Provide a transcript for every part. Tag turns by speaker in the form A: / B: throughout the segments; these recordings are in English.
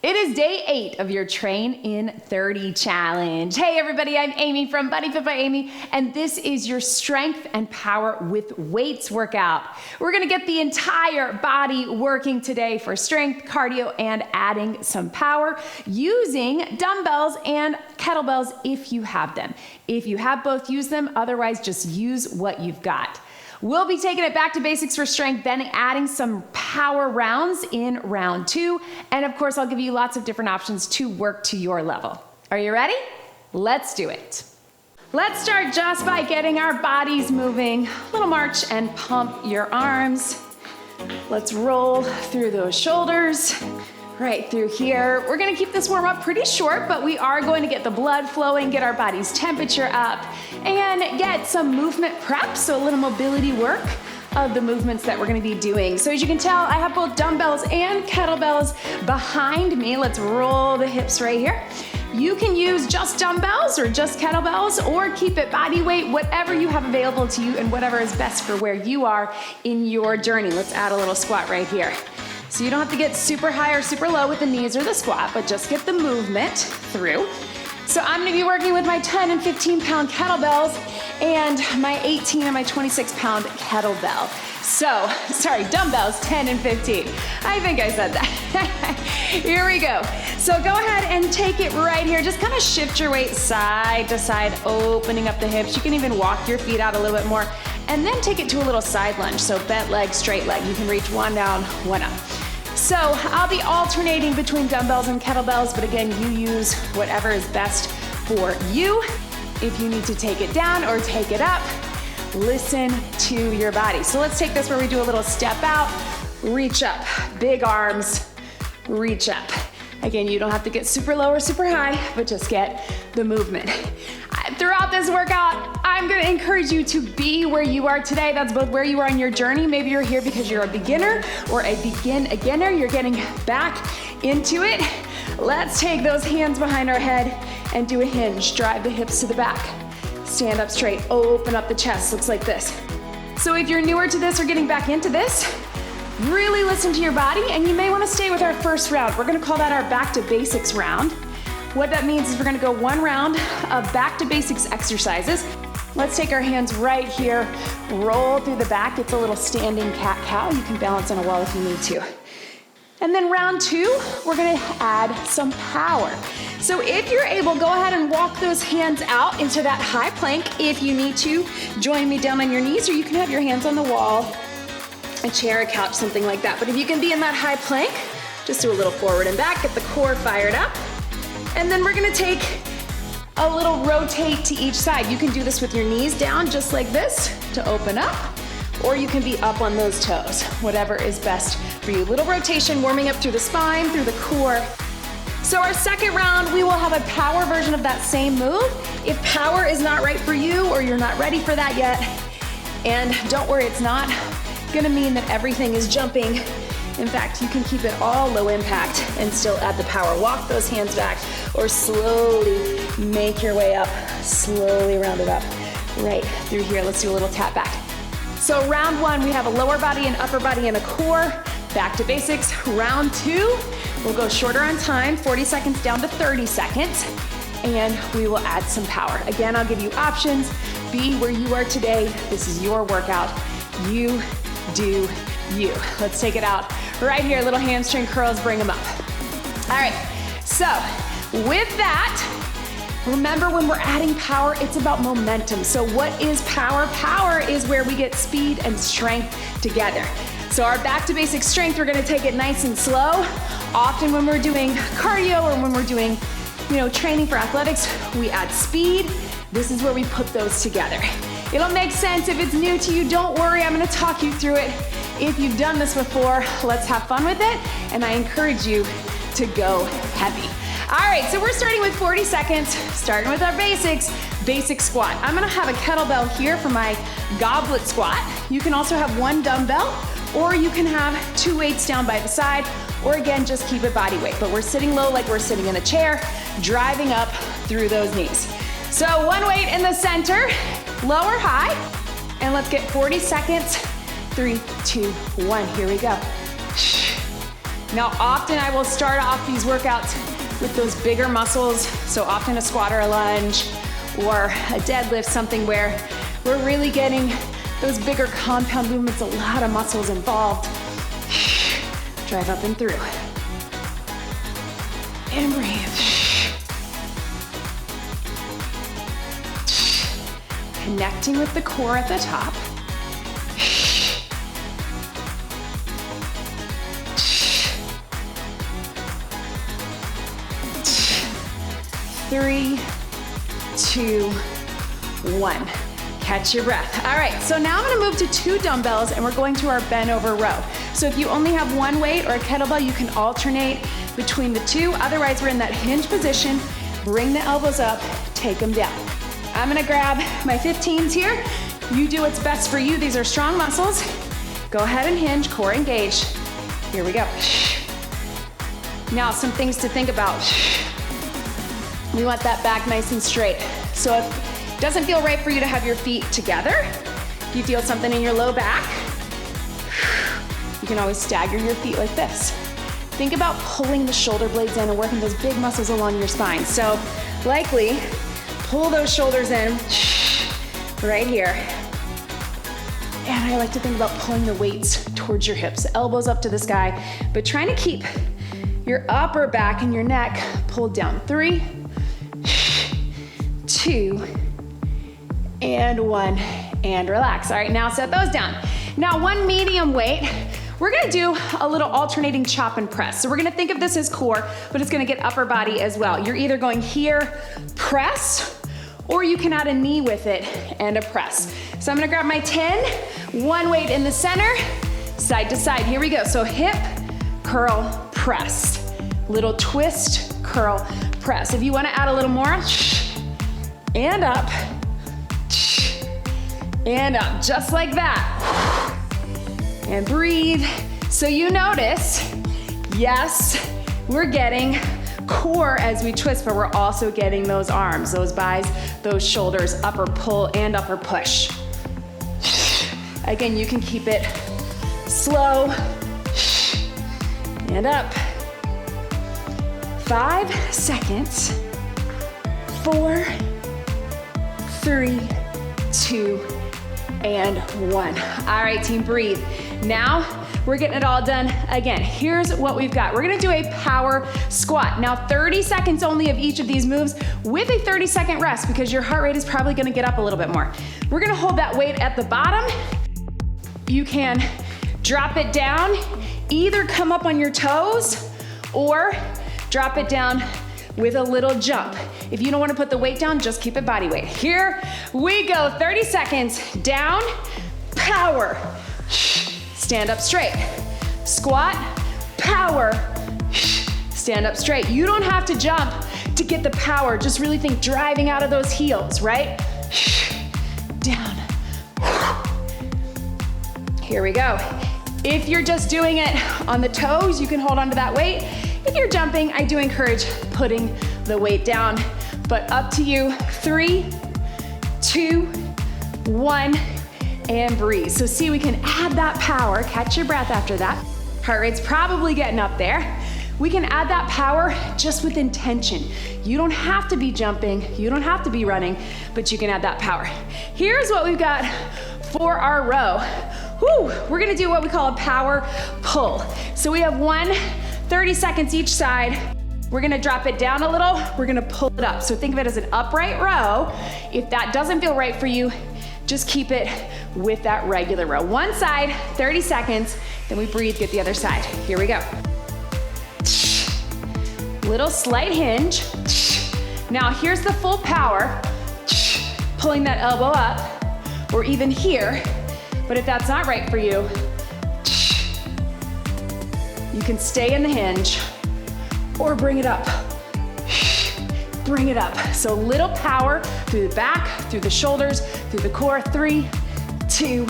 A: It is day 8 of your Train in 30 challenge. Hey everybody, I'm Amy from BodyFit by Amy, and this is your strength and power with weights workout. We're gonna get the entire body working today for strength, cardio, and adding some power using dumbbells and kettlebells if you have them. If you have both, use them. Otherwise, just use what you've got. We'll be taking it back to basics for strength, then adding some power rounds in round 2. And of course, I'll give you lots of different options to work to your level. Are you ready? Let's do it. Let's start just by getting our bodies moving. A little march and pump your arms. Let's roll through those shoulders. Right through here. We're gonna keep this warm up pretty short, but we are going to get the blood flowing, get our body's temperature up, and get some movement prep, so a little mobility work of the movements that we're gonna be doing. So as you can tell, I have both dumbbells and kettlebells behind me. Let's roll the hips right here. You can use just dumbbells or just kettlebells, or keep it body weight, whatever you have available to you and whatever is best for where you are in your journey. Let's add a little squat right here. So you don't have to get super high or super low with the knees or the squat, but just get the movement through. So I'm gonna be working with my 10 and 15 pound kettlebells and my 18 and my 26 pound kettlebell. So, sorry, dumbbells, 10 and 15. I think I said that. Here we go. So go ahead and take it right here. Just kind of shift your weight side to side, opening up the hips. You can even walk your feet out a little bit more, and then take it to a little side lunge. So bent leg, straight leg. You can reach one down, one up. So I'll be alternating between dumbbells and kettlebells, but again, you use whatever is best for you. If you need to take it down or take it up, listen to your body. So let's take this where we do a little step out, reach up, big arms, reach up. Again, you don't have to get super low or super high, but just get the movement. Throughout this workout, I'm gonna encourage you to be where you are today. That's both where you are in your journey. Maybe you're here because you're a beginner or a beginner. You're getting back into it. Let's take those hands behind our head and do a hinge. Drive the hips to the back. Stand up straight, open up the chest. Looks like this. So if you're newer to this or getting back into this, really listen to your body, and you may wanna stay with our first round. We're gonna call that our back to basics round. What that means is we're gonna go one round of back to basics exercises. Let's take our hands right here, roll through the back. It's a little standing cat-cow. You can balance on a wall if you need to. And then round 2, we're gonna add some power. So if you're able, go ahead and walk those hands out into that high plank. If you need to, join me down on your knees, or you can have your hands on the wall, a chair, a couch, something like that. But if you can be in that high plank, just do a little forward and back, get the core fired up. And then we're gonna take a little rotate to each side. You can do this with your knees down just like this to open up, or you can be up on those toes, whatever is best for you. Little rotation, warming up through the spine, through the core. So our second round, we will have a power version of that same move. If power is not right for you, or you're not ready for that yet, and don't worry, it's not gonna mean that everything is jumping. In fact, you can keep it all low impact and still add the power. Walk those hands back, or slowly make your way up, slowly round it up. Right through here, let's do a little tap back. So round 1, we have a lower body and upper body and a core. Back to basics. Round 2, we'll go shorter on time, 40 seconds down to 30 seconds, and we will add some power. Again, I'll give you options. Be where you are today. This is your workout. You do you. Let's take it out right here. Little hamstring curls, bring them up. All right, so with that, remember when we're adding power, it's about momentum. So what is power? Power is where we get speed and strength together. So our back to basic strength, we're gonna take it nice and slow. Often when we're doing cardio or when we're doing, training for athletics, we add speed. This is where we put those together. It'll make sense. If it's new to you, don't worry, I'm gonna talk you through it. If you've done this before, let's have fun with it, and I encourage you to go heavy. All right, so we're starting with 40 seconds, starting with our basics, basic squat. I'm gonna have a kettlebell here for my goblet squat. You can also have one dumbbell, or you can have 2 weights down by the side, or again, just keep it body weight. But we're sitting low like we're sitting in a chair, driving up through those knees. So 1 weight in the center, lower high, and let's get 40 seconds. 3, 2, 1, here we go. Now, often I will start off these workouts with those bigger muscles, so often a squat or a lunge or a deadlift, something where we're really getting those bigger compound movements, a lot of muscles involved. Drive up and through. And breathe. Connecting with the core at the top. 3, 2, 1. Catch your breath. All right, so now I'm gonna move to 2 dumbbells and we're going to our bent over row. So if you only have one weight or a kettlebell, you can alternate between the two. Otherwise, we're in that hinge position. Bring the elbows up, take them down. I'm gonna grab my 15s here. You do what's best for you. These are strong muscles. Go ahead and hinge, core engage. Here we go. Now, some things to think about. We want that back nice and straight. So if it doesn't feel right for you to have your feet together, if you feel something in your low back, you can always stagger your feet like this. Think about pulling the shoulder blades in and working those big muscles along your spine. So likely, pull those shoulders in right here. And I like to think about pulling the weights towards your hips, elbows up to the sky, but trying to keep your upper back and your neck pulled down. 3, 2, and 1, and relax. All right, now set those down. Now, one medium weight, we're gonna do a little alternating chop and press. So we're gonna think of this as core, but it's gonna get upper body as well. You're either going here, press, or you can add a knee with it and a press. So I'm gonna grab my 10, one weight in the center, side to side. Here we go. So hip, curl, press. Little twist, curl, press. If you wanna add a little more, and up, just like that. And breathe. So you notice, yes, we're getting core as we twist, but we're also getting those arms, those buys, those shoulders, upper pull and upper push. Again, you can keep it slow and up. 5 seconds. 4, 3, 2, and 1. All right, team, breathe. Now, we're getting it all done again. Here's what we've got. We're gonna do a power squat. Now, 30 seconds only of each of these moves with a 30-second rest because your heart rate is probably gonna get up a little bit more. We're gonna hold that weight at the bottom. You can drop it down, either come up on your toes or drop it down with a little jump. If you don't wanna put the weight down, just keep it body weight. Here we go, 30 seconds, down, power. Stand up straight. Squat, power. Stand up straight. You don't have to jump to get the power. Just really think driving out of those heels, right? Down. Here we go. If you're just doing it on the toes, you can hold onto that weight. If you're jumping, I do encourage putting the weight down, but up to you. 3, 2, 1. And breathe. So see, we can add that power, catch your breath after that. Heart rate's probably getting up there. We can add that power just with intention. You don't have to be jumping, you don't have to be running, but you can add that power. Here's what we've got for our row. Woo, we're gonna do what we call a power pull. So we have 30 seconds each side. We're gonna drop it down a little, we're gonna pull it up. So think of it as an upright row. If that doesn't feel right for you, just keep it with that regular row. One side, 30 seconds, then we breathe, get the other side. Here we go. Little slight hinge. Now here's the full power, pulling that elbow up, or even here, but if that's not right for you, you can stay in the hinge, or bring it up. Bring it up. So little power through the back, through the shoulders, through the core. 3, 2,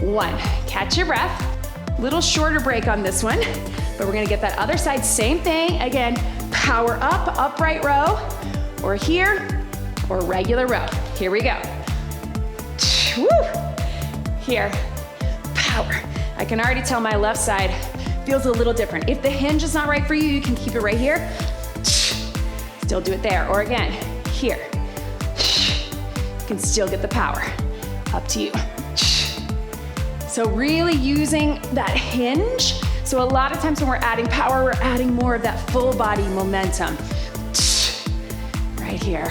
A: 1. Catch your breath. Little shorter break on this one, but we're gonna get that other side. Same thing. Again, power up, upright row, or here, or regular row. Here we go. Woo! Here, power. I can already tell my left side feels a little different. If the hinge is not right for you, you can keep it right here. Still do it there, or again, here. You can still get the power. Up to you. So really using that hinge. So a lot of times when we're adding power, we're adding more of that full body momentum. Right here.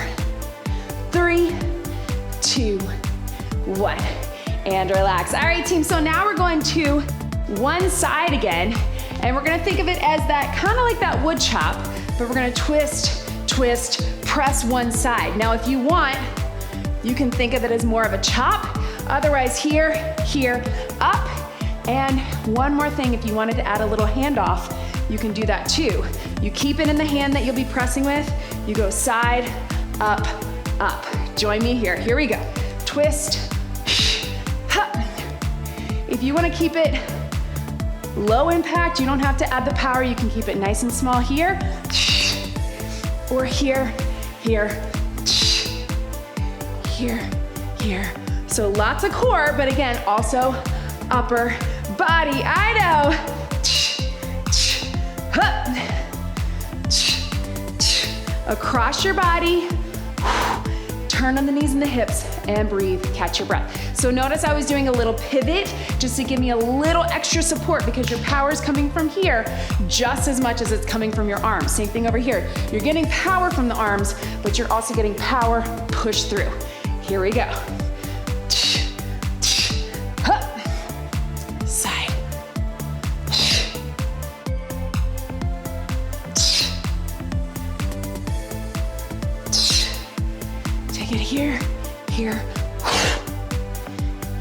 A: 3, 2, 1. And relax. All right, team, so now we're going to one side again, and we're gonna think of it as that, kind of like that wood chop, but we're gonna twist, twist, press one side. Now, if you want, you can think of it as more of a chop. Otherwise, here, here, up. And one more thing, if you wanted to add a little handoff, you can do that too. You keep it in the hand that you'll be pressing with. You go side, up, up. Join me here. Here we go. Twist. If you want to keep it low impact, you don't have to add the power. You can keep it nice and small here, or here, here, here, here. So lots of core, but again, also upper body. I know. Across your body. Turn on the knees and the hips and breathe, catch your breath. So notice I was doing a little pivot just to give me a little extra support because your power is coming from here just as much as it's coming from your arms. Same thing over here. You're getting power from the arms, but you're also getting power pushed through. Here we go. Side. Take it here, here,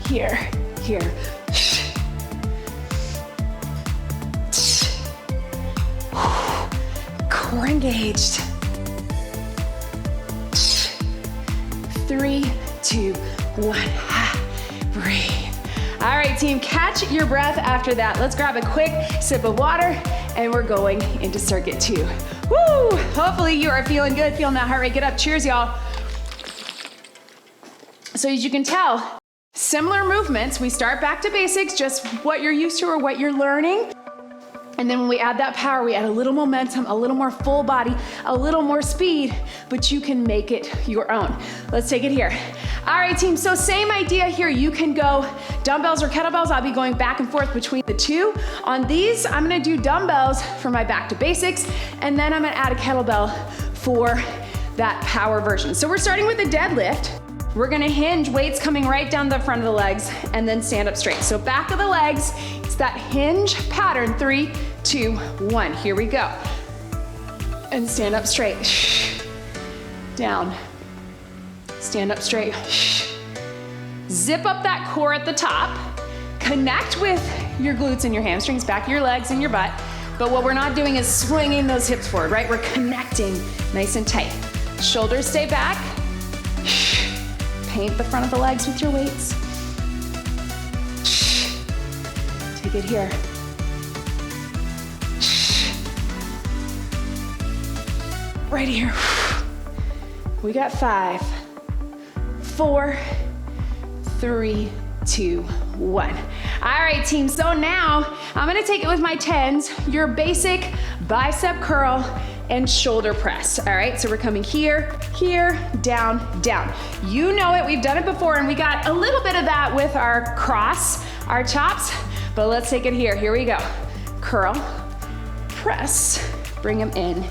A: here, here. Core engaged. 3, 2, 1. Breathe. All right, team, catch your breath after that. Let's grab a quick sip of water and we're going into circuit 2. Woo! Hopefully you are feeling good, feeling that heart rate get up. Cheers, y'all. So as you can tell, similar movements. We start back to basics, just what you're used to or what you're learning. And then when we add that power, we add a little momentum, a little more full body, a little more speed, but you can make it your own. Let's take it here. All right, team, so same idea here. You can go dumbbells or kettlebells. I'll be going back and forth between the two. On these, I'm gonna do dumbbells for my back to basics, and then I'm gonna add a kettlebell for that power version. So we're starting with a deadlift. We're gonna hinge, weights coming right down the front of the legs, and then stand up straight. So back of the legs, it's that hinge pattern. 3, 2, 1, here we go. And stand up straight. Down. Stand up straight. Zip up that core at the top. Connect with your glutes and your hamstrings, back of your legs and your butt. But what we're not doing is swinging those hips forward, right? We're connecting nice and tight. Shoulders stay back. Paint the front of the legs with your weights. Take it here. Right here. We got 5, 4, 3, 2, 1. All right, team, so now I'm gonna take it with my 10s, your basic bicep curl and shoulder press. All right, so we're coming here, here, down, down. You know it, we've done it before, and we got a little bit of that with our cross, our chops, but let's take it here. Here we go. Curl, press, bring them in,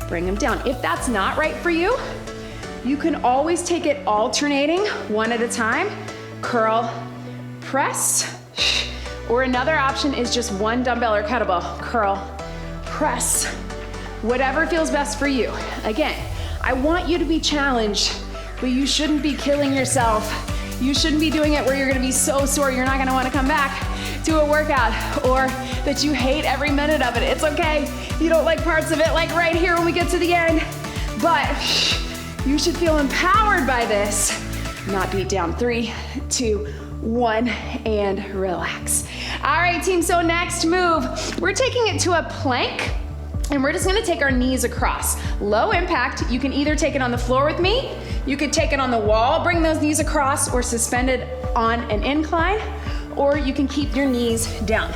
A: bring them down. If that's not right for you, you can always take it alternating, one at a time. Curl, press, or another option is just one dumbbell or kettlebell. Curl, press, whatever feels best for you. Again, I want you to be challenged, but you shouldn't be killing yourself. You shouldn't be doing it where you're gonna be so sore you're not gonna wanna come back to a workout, or that you hate every minute of it. It's okay. You don't like parts of it, like right here when we get to the end, but you should feel empowered by this, not beat down. 3, 2, 1, and relax. All right, team, so next move, we're taking it to a plank, and we're just gonna take our knees across. Low impact. You can either take it on the floor with me, you could take it on the wall, bring those knees across, or suspended on an incline, or you can keep your knees down.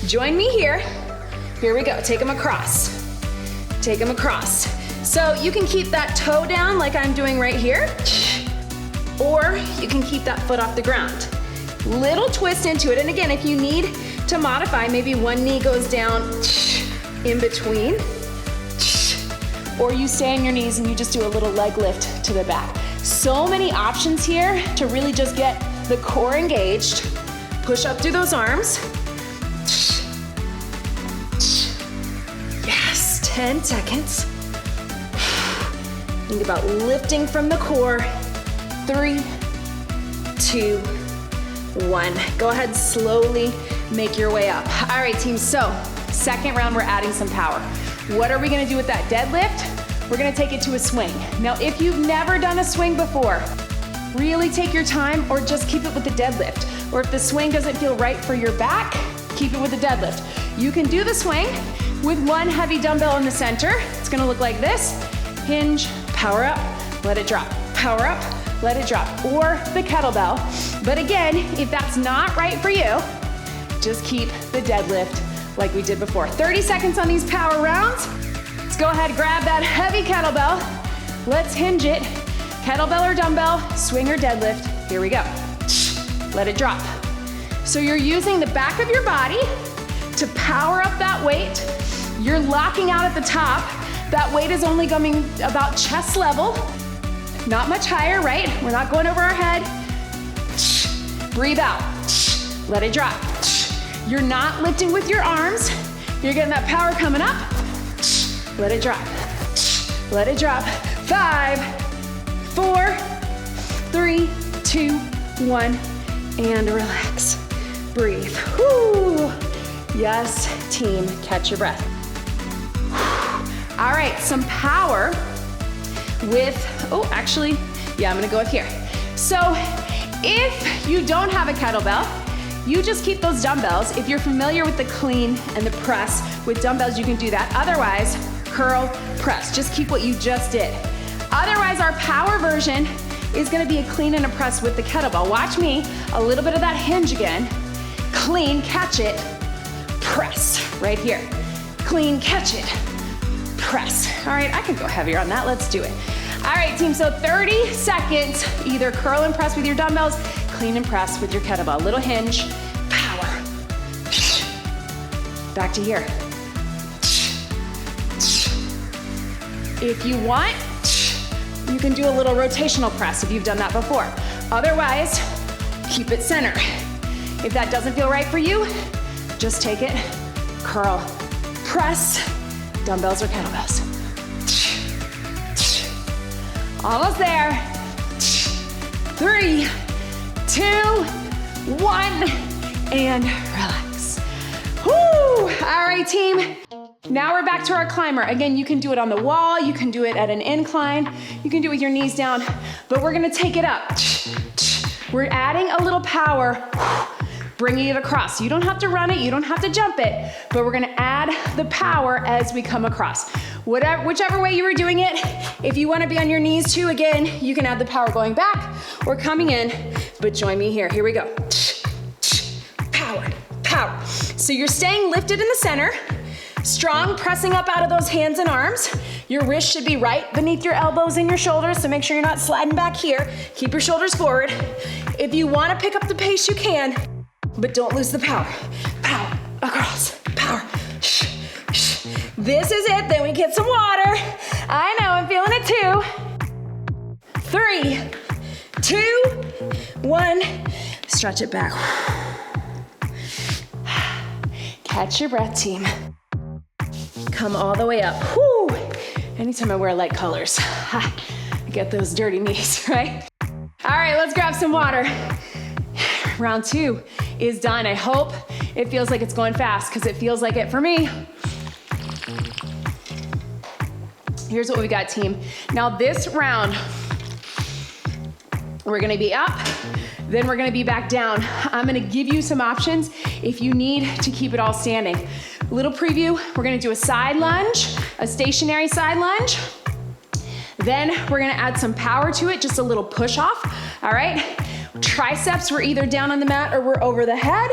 A: Join me here. Here we go, take them across. Take them across. So you can keep that toe down like I'm doing right here, or you can keep that foot off the ground. Little twist into it, and again, if you need to modify, maybe one knee goes down in between, or you stay on your knees and you just do a little leg lift to the back. So many options here to really just get the core engaged. Push up through those arms. Yes, 10 seconds. Think about lifting from the core. 3, 2, 1. Go ahead, slowly make your way up. All right, team, so second round, we're adding some power. What are we gonna do with that deadlift? We're gonna take it to a swing. Now, if you've never done a swing before, really take your time or just keep it with the deadlift. Or if the swing doesn't feel right for your back, keep it with the deadlift. You can do the swing with one heavy dumbbell in the center. It's gonna look like this. Hinge, power up, let it drop. Power up, let it drop. Or the kettlebell. But again, if that's not right for you, just keep the deadlift like we did before. 30 seconds on these power rounds. Let's go ahead, grab that heavy kettlebell. Let's hinge it. Kettlebell or dumbbell, swing or deadlift. Here we go. Let it drop. So you're using the back of your body to power up that weight. You're locking out at the top. That weight is only coming about chest level. Not much higher, right? We're not going over our head. Breathe out. Let it drop. You're not lifting with your arms. You're getting that power coming up. Let it drop. Let it drop. 5, 4, 3, 2, 1, and relax. Breathe. Whoo. Yes, team, catch your breath. All right, some power with, I'm gonna go with here. So if you don't have a kettlebell, you just keep those dumbbells. If you're familiar with the clean and the press with dumbbells, you can do that. Otherwise, curl, press. Just keep what you just did. Otherwise, our power version is gonna be a clean and a press with the kettlebell. Watch me, a little bit of that hinge again. Clean, catch it, press, right here. Clean, catch it, press. All right, I can go heavier on that, let's do it. All right, team, so 30 seconds, either curl and press with your dumbbells, clean and press with your kettlebell. Little hinge, power. Back to here. If you want, you can do a little rotational press if you've done that before. Otherwise, keep it center. If that doesn't feel right for you, just take it, curl, press, dumbbells or kettlebells. Almost there. 3, 2, 1, and relax. Woo! All right, team. Now we're back to our climber. Again, you can do it on the wall, you can do it at an incline, you can do it with your knees down, but we're gonna take it up. We're adding a little power, bringing it across. You don't have to run it, you don't have to jump it, but we're gonna add the power as we come across. Whichever way you were doing it, if you wanna be on your knees too, again, you can add the power going back or coming in, but join me here. Here we go. Power, power. So you're staying lifted in the center, strong, pressing up out of those hands and arms. Your wrist should be right beneath your elbows and your shoulders, so make sure you're not sliding back here. Keep your shoulders forward. If you wanna pick up the pace, you can, but don't lose the power. Power, across, power. This is it, then we get some water. I know, I'm feeling it too. 3, 2, 1, stretch it back. Catch your breath, team. Come all the way up. Whew. Anytime I wear light colors, I get those dirty knees, right? All right, let's grab some water. Round 2 is done. I hope it feels like it's going fast because it feels like it for me. Here's what we got, team. Now this round, we're gonna be up, then we're gonna be back down. I'm gonna give you some options if you need to keep it all standing. Little preview, we're gonna do a side lunge, a stationary side lunge. Then we're gonna add some power to it, just a little push off, all right? Triceps, we're either down on the mat or we're over the head.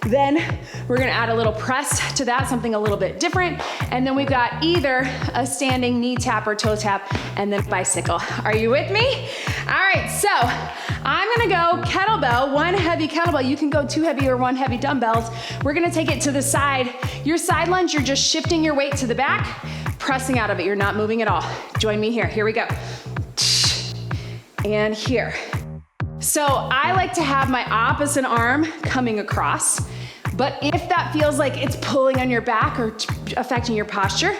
A: Then we're gonna add a little press to that, something a little bit different. And then we've got either a standing knee tap or toe tap, and then bicycle. Are you with me? All right, so I'm gonna go kettlebell, one heavy kettlebell. You can go two heavy or one heavy dumbbells. We're gonna take it to the side. Your side lunge, you're just shifting your weight to the back, pressing out of it. You're not moving at all. Join me here. Here we go. And here. So I like to have my opposite arm coming across, but if that feels like it's pulling on your back or affecting your posture,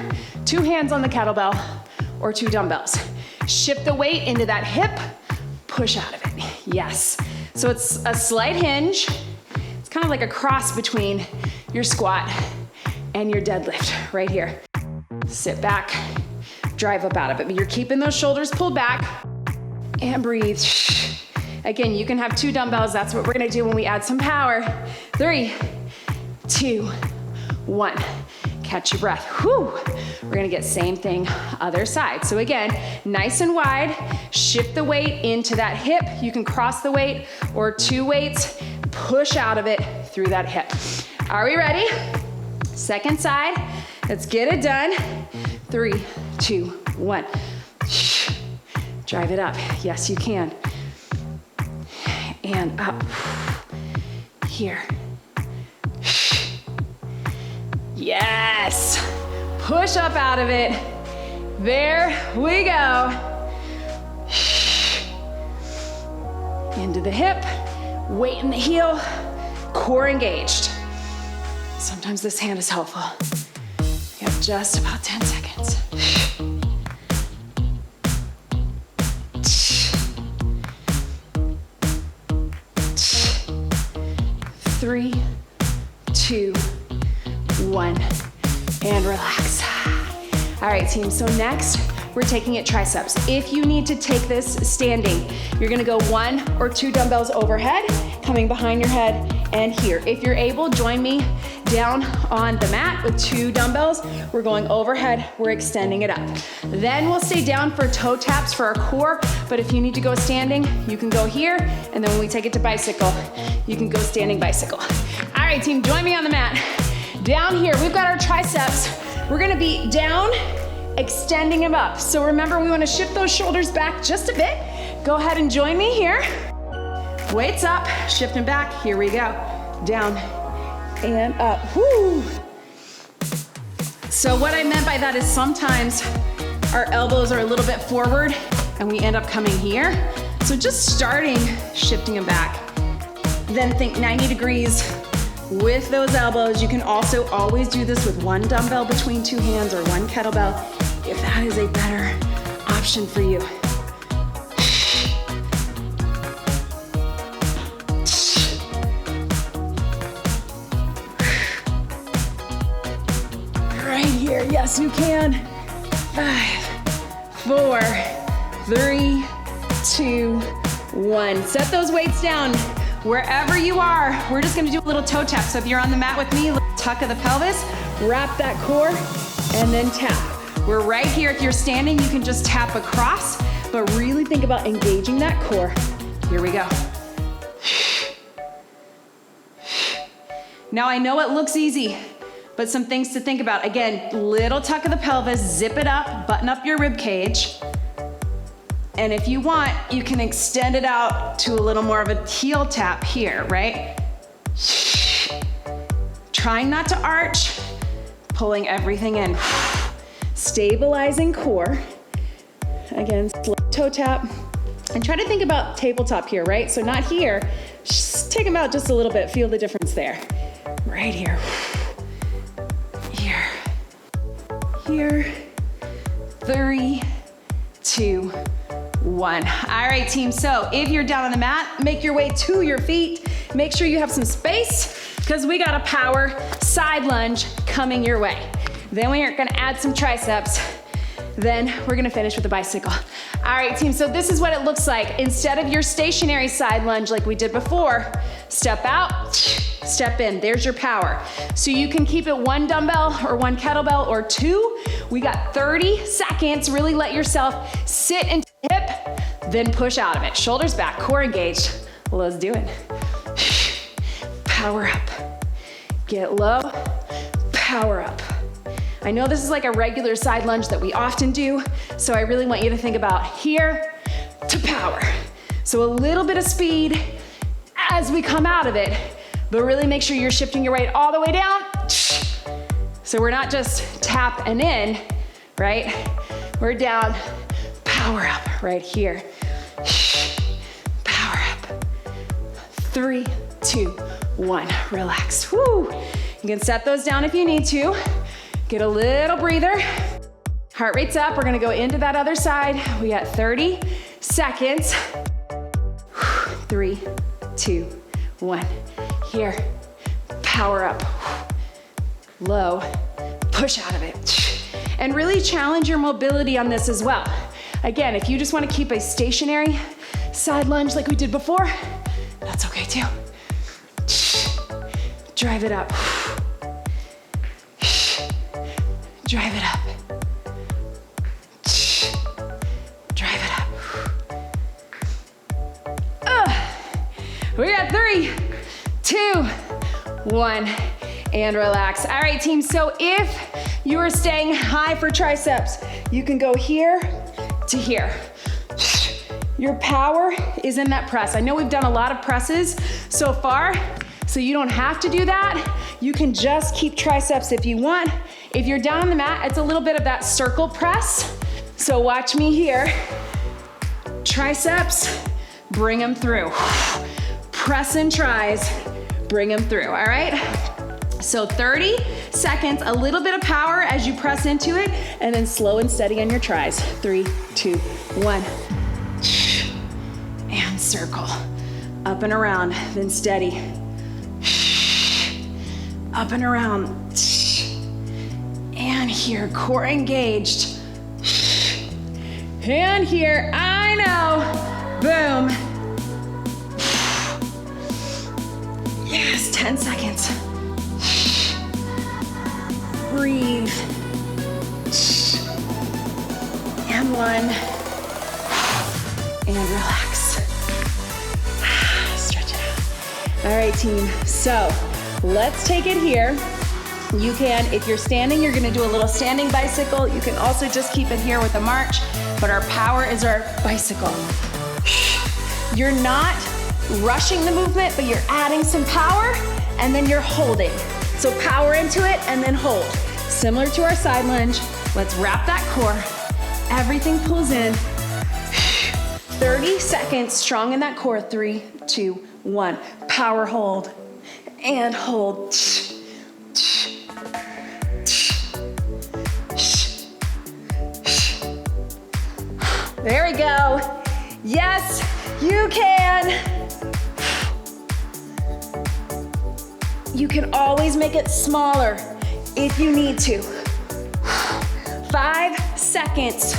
A: two hands on the kettlebell or two dumbbells. Shift the weight into that hip, push out of it. Yes. So it's a slight hinge. It's kind of like a cross between your squat and your deadlift right here. Sit back, drive up out of it, but you're keeping those shoulders pulled back and breathe. Again, you can have two dumbbells. That's what we're gonna do when we add some power. 3, 2, 1. Catch your breath. Whew. We're gonna get same thing, other side. So again, nice and wide, shift the weight into that hip. You can cross the weight or two weights, push out of it through that hip. Are we ready? Second side, let's get it done. 3, 2, 1. Drive it up. Yes, you can. And up. Here. Yes. Push up out of it. There we go. Into the hip, weight in the heel, core engaged. Sometimes this hand is helpful. We have just about 10 seconds. 3, 2, 1, and relax. All right, team, so next, we're taking it triceps. If you need to take this standing, you're gonna go one or two dumbbells overhead, coming behind your head and here. If you're able, join me down on the mat with two dumbbells. We're going overhead, we're extending it up. Then we'll stay down for toe taps for our core, but if you need to go standing, you can go here, and then when we take it to bicycle, you can go standing bicycle. All right, team, join me on the mat. Down here, we've got our triceps. We're gonna be down, extending them up. So remember, we wanna shift those shoulders back just a bit. Go ahead and join me here. Weights up, shifting back, here we go. Down and up, whoo. So what I meant by that is sometimes our elbows are a little bit forward and we end up coming here. So just starting, shifting them back. Then think 90 degrees with those elbows. You can also always do this with one dumbbell between two hands or one kettlebell if that is a better option for you. Right here, yes you can. 5, 4, 3, 2, 1. Set those weights down. Wherever you are, we're just gonna do a little toe tap. So if you're on the mat with me, tuck of the pelvis, wrap that core, and then tap. We're right here. If you're standing, you can just tap across, but really think about engaging that core. Here we go. Now I know it looks easy, but some things to think about. Again, little tuck of the pelvis, zip it up, button up your rib cage. And if you want, you can extend it out to a little more of a heel tap here, right? Trying not to arch, pulling everything in. Stabilizing core. Again, slow toe tap. And try to think about tabletop here, right? So not here, just take them out just a little bit, feel the difference there. Right here. Here. Here. 3, 2, 1. All right, team, so if you're down on the mat, make your way to your feet. Make sure you have some space because we got a power side lunge coming your way. Then we are gonna add some triceps. Then we're gonna finish with a bicycle. All right, team, so this is what it looks like. Instead of your stationary side lunge like we did before, step out, step in, there's your power. So you can keep it one dumbbell or one kettlebell or two. We got 30 seconds, really let yourself sit into the hip, then push out of it. Shoulders back, core engaged. Let's do it. Power up. Get low, power up. I know this is like a regular side lunge that we often do, so I really want you to think about here to power. So a little bit of speed as we come out of it, but really make sure you're shifting your weight all the way down. So we're not just tap and in, right? We're down, power up right here. Power up. 3, 2, 1, relax. Woo. You can set those down if you need to. Get a little breather. Heart rate's up. We're gonna go into that other side. We got 30 seconds. 3, 2, 1. Here, power up. Low, push out of it. And really challenge your mobility on this as well. Again, if you just wanna keep a stationary side lunge like we did before, that's okay too. Drive it up. Drive it up. Drive it up. We got 3, 2, 1, and relax. All right, team, so if you are staying high for triceps, you can go here to here. Your power is in that press. I know we've done a lot of presses so far, so you don't have to do that. You can just keep triceps if you want. If you're down on the mat, it's a little bit of that circle press. So watch me here. Triceps, bring them through. Press and tries, bring them through, all right? So 30 seconds, a little bit of power as you press into it, and then slow and steady on your tries. 3, 2, 1. And circle. Up and around, then steady. Up and around. And here, core engaged. And here, I know. Boom. Yes, 10 seconds. Breathe. And 1. And relax. Stretch it out. All right, team. So let's take it here. You can, if you're standing, you're gonna do a little standing bicycle. You can also just keep it here with a march, but our power is our bicycle. You're not rushing the movement, but you're adding some power, and then you're holding. So power into it, and then hold. Similar to our side lunge. Let's wrap that core. Everything pulls in. 30 seconds, strong in that core. 3, 2, 1. Power hold, and hold. There we go. Yes, you can. You can always make it smaller if you need to. 5 seconds.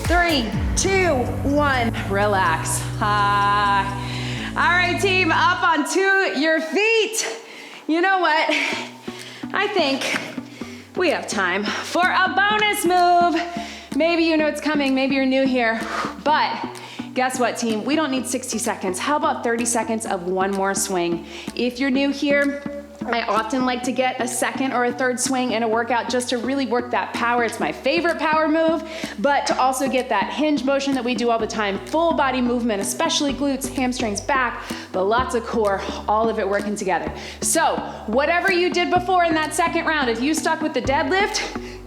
A: 3, 2, 1, relax. All right, team, up onto your feet. You know what? I think we have time for a bonus move. Maybe you know it's coming, maybe you're new here, but guess what, team? We don't need 60 seconds. How about 30 seconds of one more swing? If you're new here, I often like to get a second or a third swing in a workout just to really work that power. It's my favorite power move, but to also get that hinge motion that we do all the time, full body movement, especially glutes, hamstrings, back, but lots of core, all of it working together. So whatever you did before in that second round, if you stuck with the deadlift,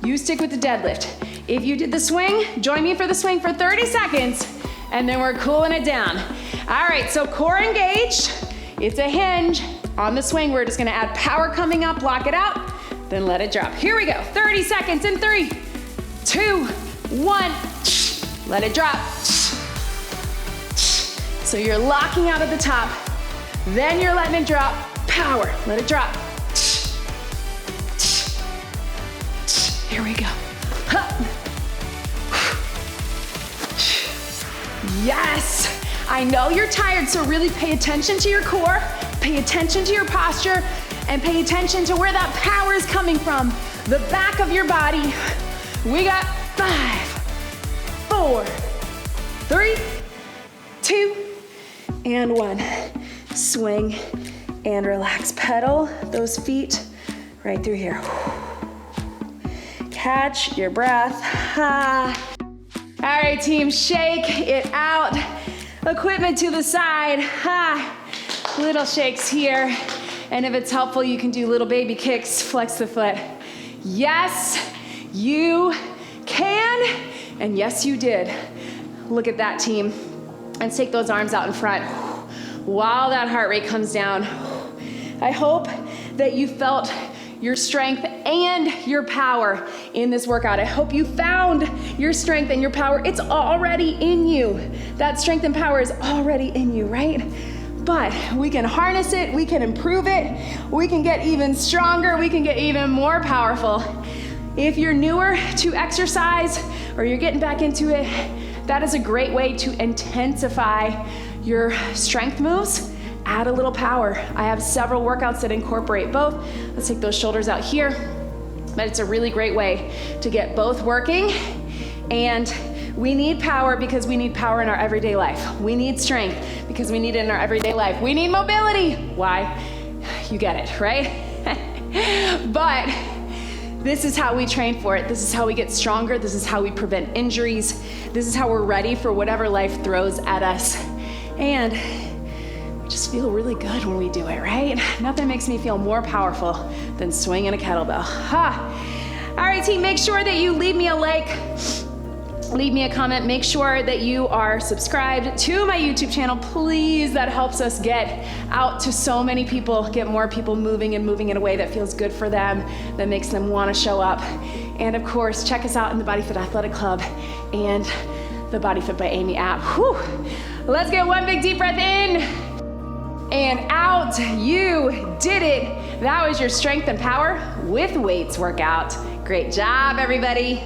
A: you stick with the deadlift. If you did the swing, join me for the swing for 30 seconds, and then we're cooling it down. All right, so core engaged, it's a hinge. On the swing, we're just gonna add power coming up, block it out, then let it drop. Here we go, 30 seconds in 3, 2, 1, let it drop. So you're locking out at the top, then you're letting it drop, power, let it drop. Here we go. Yes, I know you're tired, so really pay attention to your core, pay attention to your posture, and pay attention to where that power is coming from, the back of your body. We got 5, 4, 3, 2, and 1. Swing and relax. Pedal those feet right through here. Catch your breath. All right, team, shake it out. Equipment to the side. Little shakes here. And if it's helpful, you can do little baby kicks, flex the foot. Yes, you can, and yes, you did. Look at that, team. And take those arms out in front while that heart rate comes down. I hope that you felt your strength and your power in this workout. I hope you found your strength and your power. It's already in you. That strength and power is already in you, right? But we can harness it, we can improve it, we can get even stronger, we can get even more powerful. If you're newer to exercise or you're getting back into it, that is a great way to intensify your strength moves. Add a little power. I have several workouts that incorporate both. Let's take those shoulders out here. But it's a really great way to get both working. And we need power because we need power in our everyday life. We need strength because we need it in our everyday life. We need mobility. Why? You get it, right? But this is how we train for it. This is how we get stronger. This is how we prevent injuries. This is how we're ready for whatever life throws at us. And we just feel really good when we do it, right? Nothing makes me feel more powerful than swinging a kettlebell. All right, team, make sure that you leave me a like, leave me a comment. Make sure that you are subscribed to my YouTube channel. Please, that helps us get out to so many people, get more people moving and moving in a way that feels good for them, that makes them want to show up. And of course, check us out in the BodyFit Athletic Club and the BodyFit by Amy app. Whew. Let's get one big deep breath in and out. You did it. That was your strength and power with weights workout. Great job, everybody.